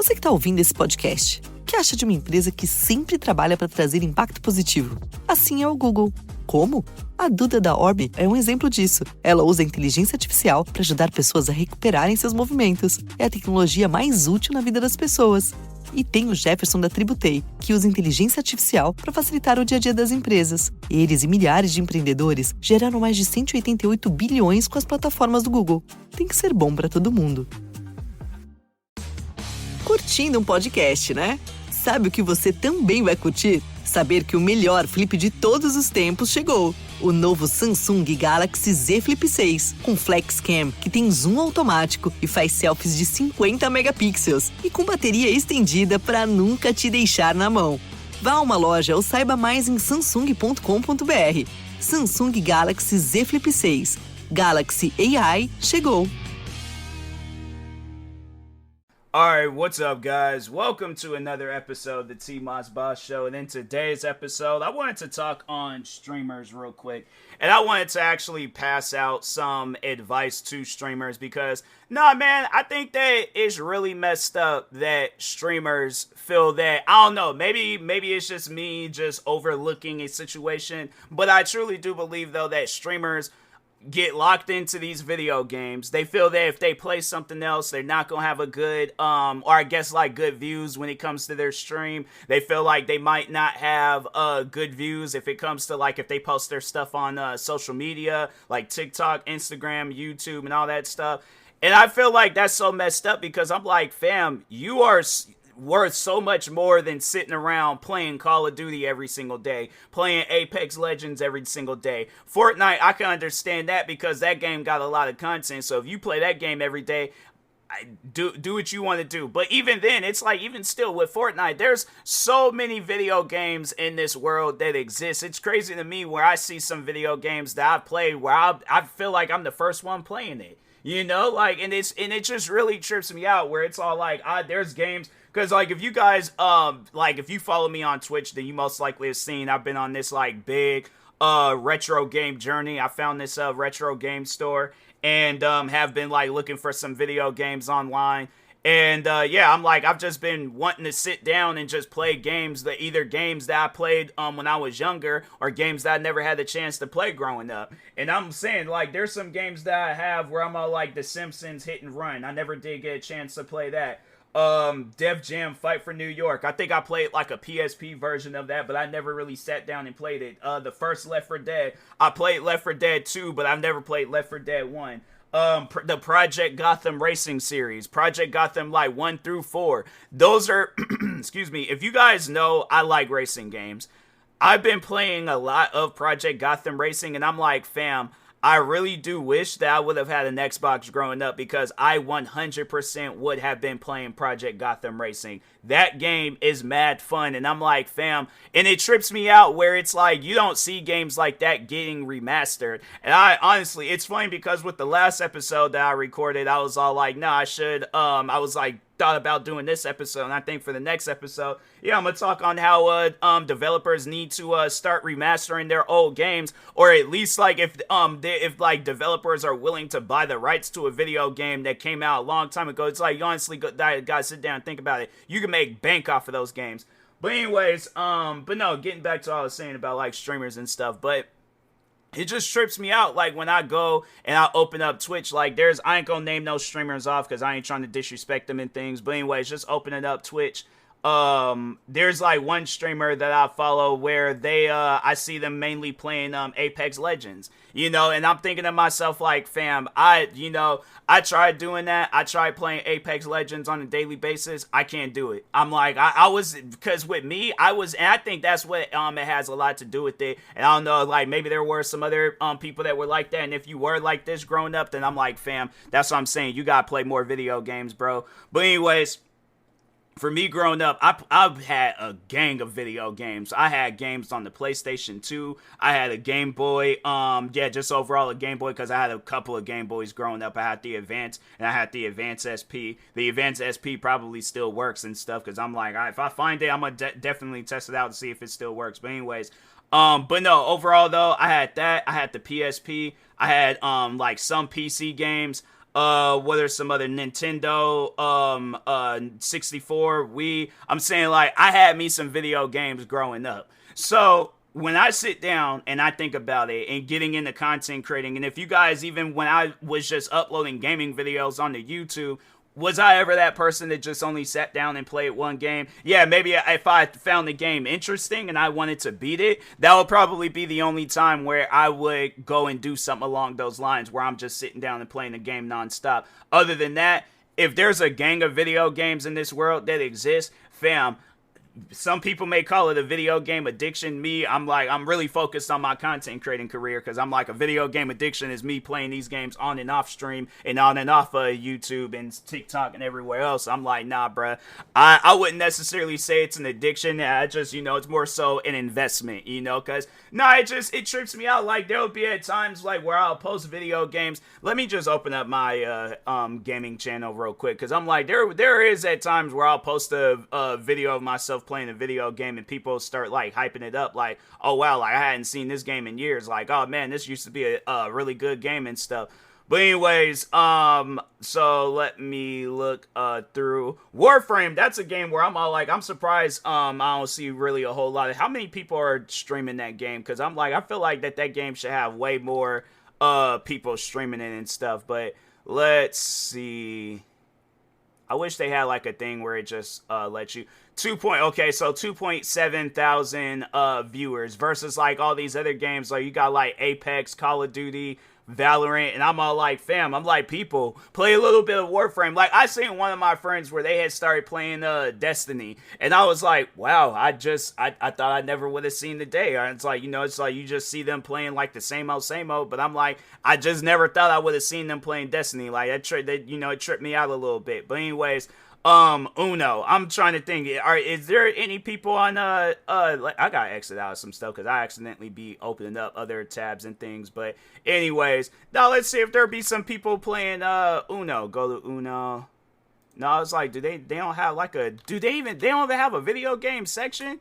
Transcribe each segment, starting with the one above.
Você que está ouvindo esse podcast, o que acha de uma empresa que sempre trabalha para trazer impacto positivo? Assim é o Google. Como? A Duda da Orbi é um exemplo disso. Ela usa a inteligência artificial para ajudar pessoas a recuperarem seus movimentos. É a tecnologia mais útil na vida das pessoas. E tem o Jefferson da Tributei, que usa inteligência artificial para facilitar o dia a dia das empresas. Eles e milhares de empreendedores geraram mais de 188 bilhões com as plataformas do Google. Tem que ser bom para todo mundo. Curtindo um podcast, né? Sabe o que você também vai curtir? Saber que o melhor flip de todos os tempos chegou. O novo Samsung Galaxy Z Flip 6, com Flex Cam, que tem zoom automático e faz selfies de 50 megapixels e com bateria estendida para nunca te deixar na mão. Vá a uma loja ou saiba mais em samsung.com.br. Samsung Galaxy Z Flip 6. Galaxy AI chegou. Alright, what's up, guys? Welcome to another episode of the TMossBoss Show. And in today's episode, I wanted to talk on streamers real quick. And I wanted to actually pass out some advice to streamers because, man, I think that it's really messed up that streamers feel that, I don't know, maybe it's just me just overlooking a situation. But I truly do believe, though, that streamers get locked into these video games. They feel that if they play something else, they're not gonna have a good good views when it comes to their stream. They feel like they might not have good views if it comes to if they post their stuff on social media like TikTok, Instagram, YouTube, and all that stuff. And I feel like that's so messed up because I'm like, fam, you are worth so much more than sitting around playing Call of Duty every single day, playing Apex Legends every single day. Fortnite, I can understand that because that game got a lot of content, so if you play that game every day, do what you want to do. But even then, it's like, even still with Fortnite, there's so many video games in this world that exist. It's crazy to me where I see some video games that I've played where I feel like I'm the first one playing it. You know, and it just really trips me out where it's all there's games. Because, if you guys, if you follow me on Twitch, then you most likely have seen I've been on this, big, retro game journey. I found this, retro game store and, have been, looking for some video games online. And, I've just been wanting to sit down and just play games, either games that I played, when I was younger or games that I never had the chance to play growing up. And I'm saying, there's some games that I have where I'm all The Simpsons Hit and Run. I never did get a chance to play that. Def Jam Fight for New York. I think I played a PSP version of that, but I never really sat down and played it. The first Left 4 Dead. I played Left 4 Dead 2, but I've never played Left 4 Dead 1. The Project Gotham Racing series. Project Gotham 1 through 4. Those are, excuse me, if you guys know, I like racing games. I've been playing a lot of Project Gotham Racing, and I'm like, fam, I really do wish that I would have had an Xbox growing up because I 100% would have been playing Project Gotham Racing. That game is mad fun, and I'm like, fam, and it trips me out where it's you don't see games like that getting remastered. And I honestly, it's funny because with the last episode that I recorded, I was all I thought about doing this episode, and I think for the next episode, I'm gonna talk on how developers need to start remastering their old games, or at least if developers are willing to buy the rights to a video game that came out a long time ago. It's you honestly gotta sit down and think about it. You can make bank off of those games. But anyways, getting back to what I was saying about streamers and stuff, but it just trips me out, when I go and I open up Twitch, I ain't gonna name no streamers off because I ain't trying to disrespect them and things, but anyways, just opening up Twitch, there's one streamer that I follow where they, I see them mainly playing, Apex Legends, and I'm thinking to myself, fam, I tried doing that. I tried playing Apex Legends on a daily basis. I can't do it. I'm I was, because with me, and I think that's what, it has a lot to do with it. And I don't know, maybe there were some other, people that were like that. And if you were like this growing up, then I'm fam, that's what I'm saying. You gotta play more video games, bro. But anyways, for me growing up, I've had a gang of video games. I had games on the PlayStation 2. I had a Game Boy. Just overall a Game Boy because I had a couple of Game Boys growing up. I had the Advance and I had the Advance SP. The Advance SP probably still works and stuff because I'm if I find it, I'm going to definitely test it out to see if it still works. But anyways, but no, overall though, I had that. I had the PSP. I had some PC games. What are some other Nintendo, 64, Wii? I'm saying, like, I had me some video games growing up. So when I sit down and I think about it and getting into content creating, and if you guys, even when I was just uploading gaming videos onto YouTube, was I ever that person that just only sat down and played one game? Yeah, maybe if I found the game interesting and I wanted to beat it, that would probably be the only time where I would go and do something along those lines, where I'm just sitting down and playing the game nonstop. Other than that, if there's a gang of video games in this world that exists, fam, some people may call it a video game addiction. Me, I'm really focused on my content creating career, because I'm like, a video game addiction is me playing these games on and off stream and on and off YouTube and TikTok and everywhere else. I'm like, nah, bruh. I wouldn't necessarily say it's an addiction. I just, it's more so an investment, because it trips me out. Like, there'll be at times like where I'll post video games. Let me just open up my gaming channel real quick, because I'm like, there is at times where I'll post a video of myself playing a video game and people start like hyping it up, like, oh wow, like, I hadn't seen this game in years, like, oh man, this used to be a really good game and stuff. But anyways, so let me look through Warframe. That's a game where I'm all like, I'm surprised I don't see really a whole lot of how many people are streaming that game, because I'm like, I feel like that game should have way more people streaming it and stuff. But let's see, I wish they had like a thing where it just lets you 2.7 thousand viewers versus like all these other games. Like, you got like Apex, Call of Duty, Valorant, and I'm all like, fam, I'm like, people, play a little bit of Warframe. Like, I seen one of my friends where they had started playing Destiny, and I was like, wow, I thought I never would have seen the day. And it's like, it's like you just see them playing like the same old, but I'm like, I just never thought I would have seen them playing Destiny. Like, it tripped me out a little bit. But anyways, Uno. I'm trying to think. Is there any people on I gotta exit out of some stuff because I accidentally be opening up other tabs and things. But anyways, now let's see if there be some people playing Uno. Go to Uno. No, it's like, they don't have like they don't even have a video game section?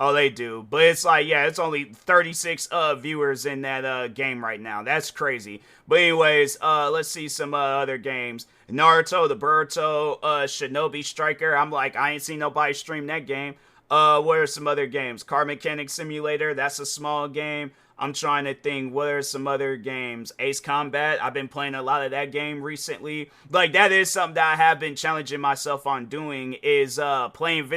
Oh, they do. But it's like, yeah, it's only 36 viewers in that game right now. That's crazy. But anyways, let's see some other games. Naruto, the Boruto, Shinobi Striker. I'm like, I ain't seen nobody stream that game. What are some other games? Car Mechanic Simulator. That's a small game. I'm trying to think, what are some other games? Ace Combat. I've been playing a lot of that game recently. Like, that is something that I have been challenging myself on doing, is playing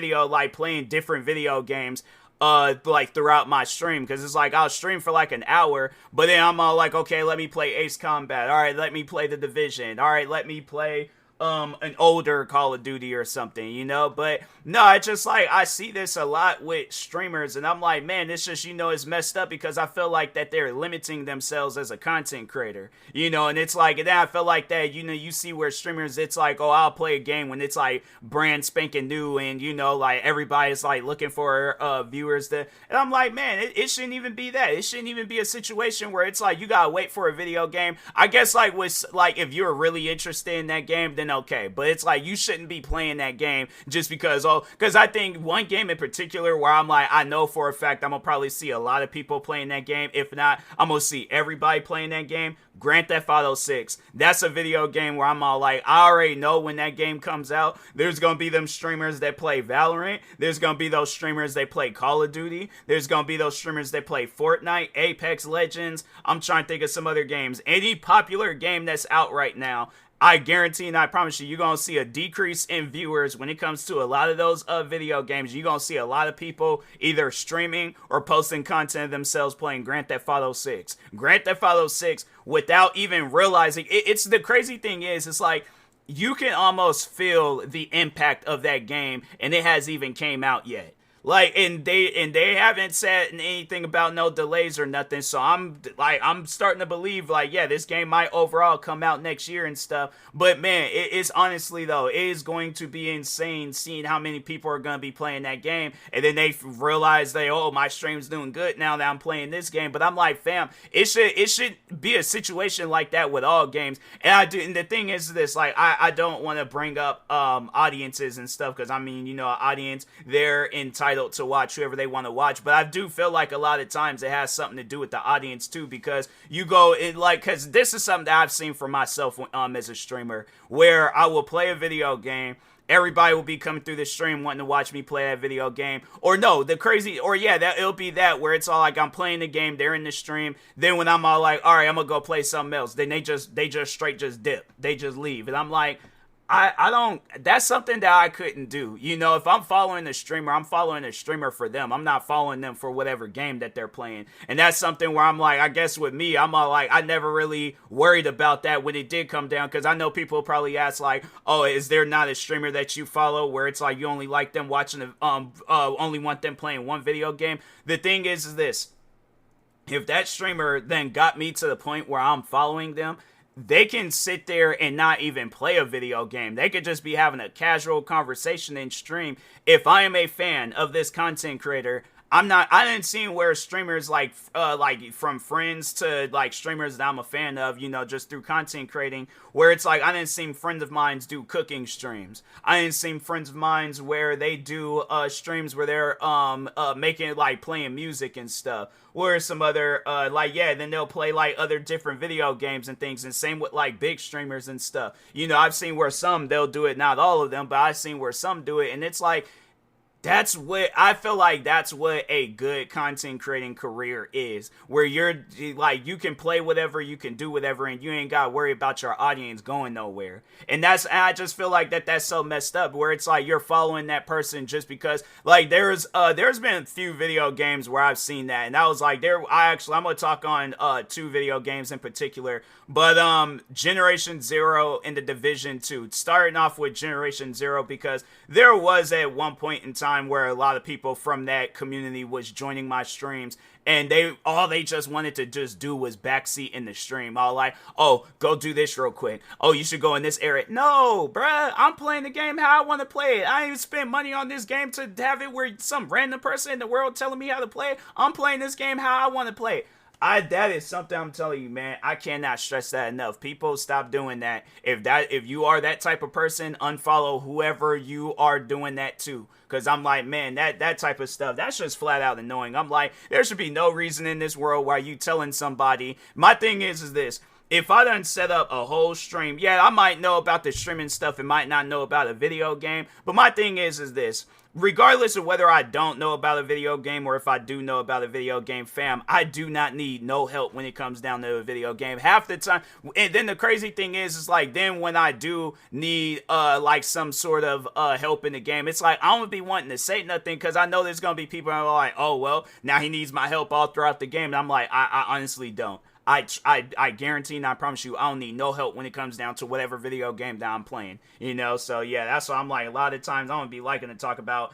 different video games like throughout my stream, because it's like I'll stream for like an hour, but then I'm all like, okay, let me play Ace Combat, all right, let me play The Division, all right, let me play an older Call of Duty or something, but no, it's just like, I see this a lot with streamers, and I'm like, man, it's just, it's messed up, because I feel like that they're limiting themselves as a content creator, and it's like, and then I feel like that, you see where streamers, it's like, oh, I'll play a game when it's like brand spanking new, and like everybody's like looking for viewers and I'm like, man, it shouldn't even be that. It shouldn't even be a situation where it's like you gotta wait for a video game. I guess like with like, if you're really interested in that game, then okay, but it's like, you shouldn't be playing that game just because I think one game in particular where I'm like, I know for a fact I'm gonna probably see a lot of people playing that game. If not, I'm gonna see everybody playing that game. Grand Theft Auto 6. That's a video game where I'm all like, I already know when that game comes out, there's gonna be them streamers that play Valorant. There's gonna be those streamers that play Call of Duty. There's gonna be those streamers that play Fortnite, Apex Legends. I'm trying to think of some other games. Any popular game that's out right now, I guarantee and I promise you, you're going to see a decrease in viewers when it comes to a lot of those video games. You're going to see a lot of people either streaming or posting content of themselves playing Grand Theft Auto 6. Grand Theft Auto 6 without even realizing. It's the crazy thing is, it's like, you can almost feel the impact of that game, and it hasn't even came out yet. Like, and they haven't said anything about no delays or nothing. So I'm starting to believe, like, yeah, this game might overall come out next year and stuff. But man, it's honestly though, it is going to be insane seeing how many people are going to be playing that game. And then they realize my stream's doing good now that I'm playing this game. But I'm like, fam, it should be a situation like that with all games. And the thing is this, like, I don't want to bring up audiences and stuff, because I mean, an audience, they're entitled entitled to watch whoever they want to watch. But I do feel like a lot of times it has something to do with the audience too, because you go in like, because this is something that I've seen for myself as a streamer, where I will play a video game. Everybody will be coming through the stream wanting to watch me play that video game. Or no, the crazy, or yeah, that it'll be that where it's all like I'm playing the game, they're in the stream. Then when I'm all like, all right, I'm gonna go play something else, then they just straight just dip. They just leave. And I'm like, I don't, that's something that I couldn't do. You know, if I'm following a streamer, I'm following a streamer for them. I'm not following them for whatever game that they're playing. And that's something where I'm like, I guess with me, I'm all like, I never really worried about that when it did come down. Because I know people probably ask like, oh, is there not a streamer that you follow where it's like you only like them watching, only want them playing one video game? The thing is this. If that streamer then got me to the point where I'm following them, they can sit there and not even play a video game. They could just be having a casual conversation in stream. If I am a fan of this content creator, I didn't see where streamers like from friends to like streamers that I'm a fan of, you know, just through content creating, where it's like I didn't see friends of mine do cooking streams. I didn't see friends of mine where they do streams where they're making like playing music and stuff. Where some other then they'll play like other different video games and things, and same with like big streamers and stuff. You know, I've seen where some they'll do it, not all of them, but I've seen where some do it, and it's like that's what I feel like that's what a good content creating career is, where you're like, you can play whatever, you can do whatever, and you ain't got to worry about your audience going nowhere. And I just feel like that's so messed up, where it's like you're following that person just because, like, there's been a few video games where I've seen that, and I was like, I'm gonna talk on 2 video games in particular, but Generation Zero and the Division 2. Starting off with Generation Zero, because there was at one point in time where a lot of people from that community was joining my streams, and they just wanted to just do was backseat in the stream. All like, oh, go do this real quick. Oh, you should go in this area. No, bruh, I'm playing the game how I want to play it. I ain't spend money on this game to have it where some random person in the world telling me how to play it. I'm playing this game how I want to play it. That is something I'm telling you, man. I cannot stress that enough. People, stop doing that. If you are that type of person, unfollow whoever you are doing that to. Because I'm like, man, that type of stuff, that's just flat out annoying. I'm like, there should be no reason in this world why you telling somebody. My thing is this. If I done set up a whole stream, yeah, I might know about the streaming stuff and might not know about a video game. But my thing is this. Regardless of whether I don't know about a video game or if I do know about a video game, fam, I do not need no help when it comes down to a video game. Half the time, and then the crazy thing is like, then when I do need like some sort of help in the game, it's like I don't be wanting to say nothing because I know there's gonna be people who are like, oh well, now he needs my help all throughout the game, and I'm like, I honestly don't. I guarantee and I promise you I don't need no help when it comes down to whatever video game that I'm playing, you know. So yeah, that's why I'm like, a lot of times I don't be liking to talk about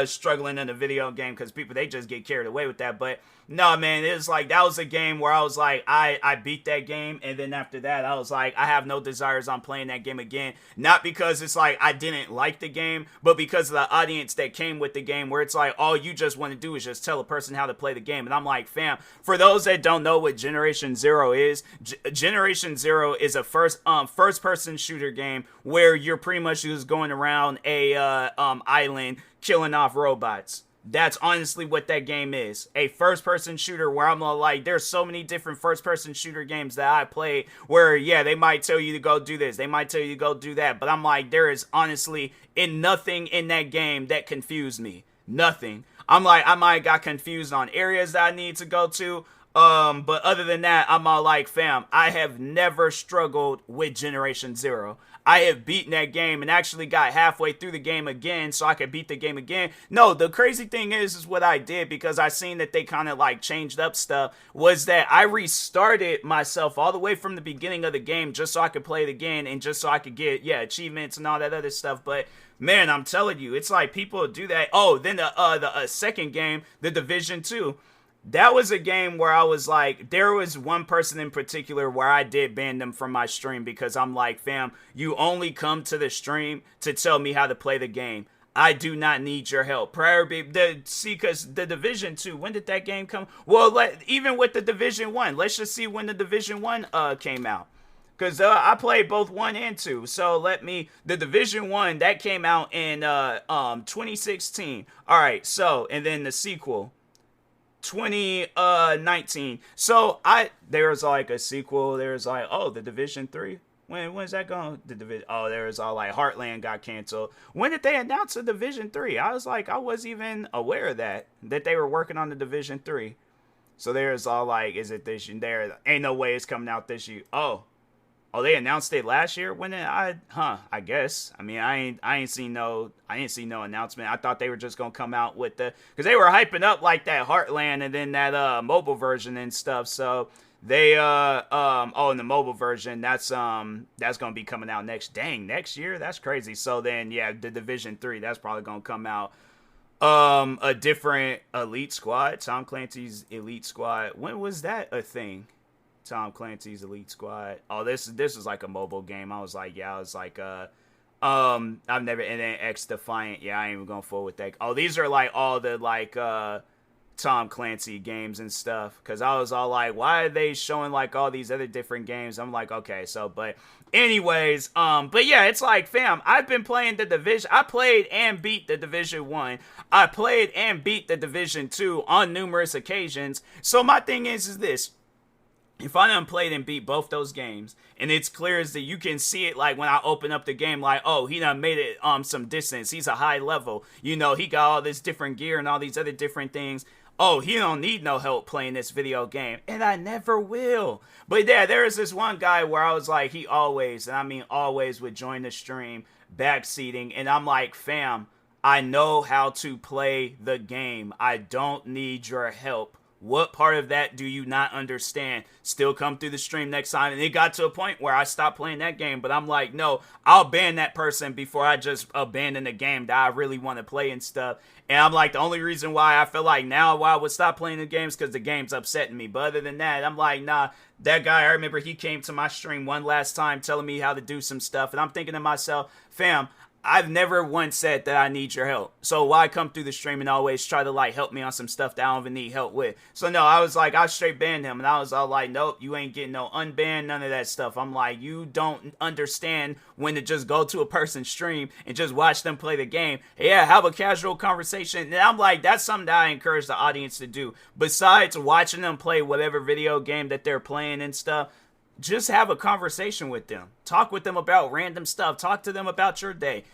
struggling in a video game because people, they just get carried away with that. But no, man, it was like, that was a game where I was like, I beat that game, and then after that I was like, I have no desires on playing that game again. Not because it's like I didn't like the game, but because of the audience that came with the game, where it's like all you just want to do is just tell a person how to play the game. And I'm like, fam, for those that don't know what Generation Zero is, Generation Zero is a first person shooter game where you're pretty much just going around a island killing off robots. That's honestly what that game is. A first-person shooter where I'm like, there's so many different first-person shooter games that I play where, yeah, they might tell you to go do this. They might tell you to go do that. But I'm like, there is honestly nothing in that game that confused me. Nothing. I'm like, I might have got confused on areas that I need to go to. But other than that, I'm all like, fam, I have never struggled with Generation Zero. I have beaten that game and actually got halfway through the game again so I could beat the game again. No, the crazy thing is what I did, because I seen that they kind of like changed up stuff, was that I restarted myself all the way from the beginning of the game just so I could play it again and just so I could get, achievements and all that other stuff. But man, I'm telling you, it's like people do that. Oh, then the second game, the Division 2. That was a game where I was like, there was one person in particular where I did ban them from my stream because I'm like, fam, you only come to the stream to tell me how to play the game. I do not need your help. Because the Division 2, when did that game come? Well, even with the Division 1, let's just see when the Division 1 came out. Because I played both 1 and 2. So the Division 1, that came out in 2016. Alright, so, and then the sequel, 2019. So there was like a sequel, there was like, oh, the Division 3? When's that going? The Division, oh, there was all like Heartland got canceled. When did they announce the Division 3? I was like, I wasn't even aware of that they were working on the Division 3. So there's all like, is it this year? There ain't no way it's coming out this year. Oh, they announced it last year. When did I guess. I mean, I ain't seen no announcement. I thought they were just gonna come out with because they were hyping up like that Heartland and then that mobile version and stuff. So they in the mobile version, that's gonna be coming out next year. That's crazy. So then yeah, the Division 3, that's probably gonna come out. A different Elite Squad, Tom Clancy's Elite Squad. When was that a thing? Tom Clancy's Elite Squad. Oh, this is like a mobile game. I was like, I've never, and then X Defiant. Yeah, I ain't even going forward with that. Oh, these are like all the like Tom Clancy games and stuff. Because I was all like, why are they showing like all these other different games? I'm like, okay, so, but anyways, but yeah, it's like, fam, I've been playing the Division. I played and beat the Division 1. I played and beat the Division 2 on numerous occasions. So my thing is this. If I done played and beat both those games, and it's clear as that you can see it, like when I open up the game, like, oh, he done made it some distance. He's a high level. You know, he got all this different gear and all these other different things. Oh, he don't need no help playing this video game. And I never will. But yeah, there is this one guy where I was like, he always, and I mean always, would join the stream, backseating. And I'm like, fam, I know how to play the game. I don't need your help. What part of that do you not understand? Still come through the stream next time. And it got to a point where I stopped playing that game. But I'm like, no, I'll ban that person before I just abandon the game that I really want to play and stuff. And I'm like, the only reason why I feel like now why I would stop playing the games because the game's upsetting me. But other than that, I'm like, nah, that guy, I remember he came to my stream one last time telling me how to do some stuff. And I'm thinking to myself, fam, I've never once said that I need your help. So why come through the stream and always try to like help me on some stuff that I don't even need help with? So no, I was like, I straight banned him. And I was all like, nope, you ain't getting no unbanned, none of that stuff. I'm like, you don't understand when to just go to a person's stream and just watch them play the game. Yeah, have a casual conversation. And I'm like, that's something that I encourage the audience to do. Besides watching them play whatever video game that they're playing and stuff, just have a conversation with them. Talk with them about random stuff. Talk to them about your day.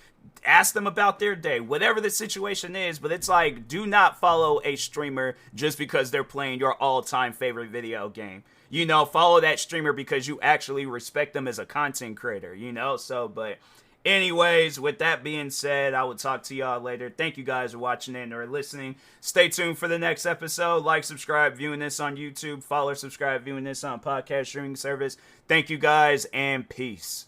Ask them about their day. Whatever the situation is. But it's like, do not follow a streamer just because they're playing your all-time favorite video game. You know, follow that streamer because you actually respect them as a content creator. You know, so, but anyways, with that being said, I will talk to y'all later. Thank you guys for watching and or listening. Stay tuned for the next episode. Like, subscribe, viewing this on YouTube. Follow, subscribe, viewing this on podcast streaming service. Thank you guys, and peace.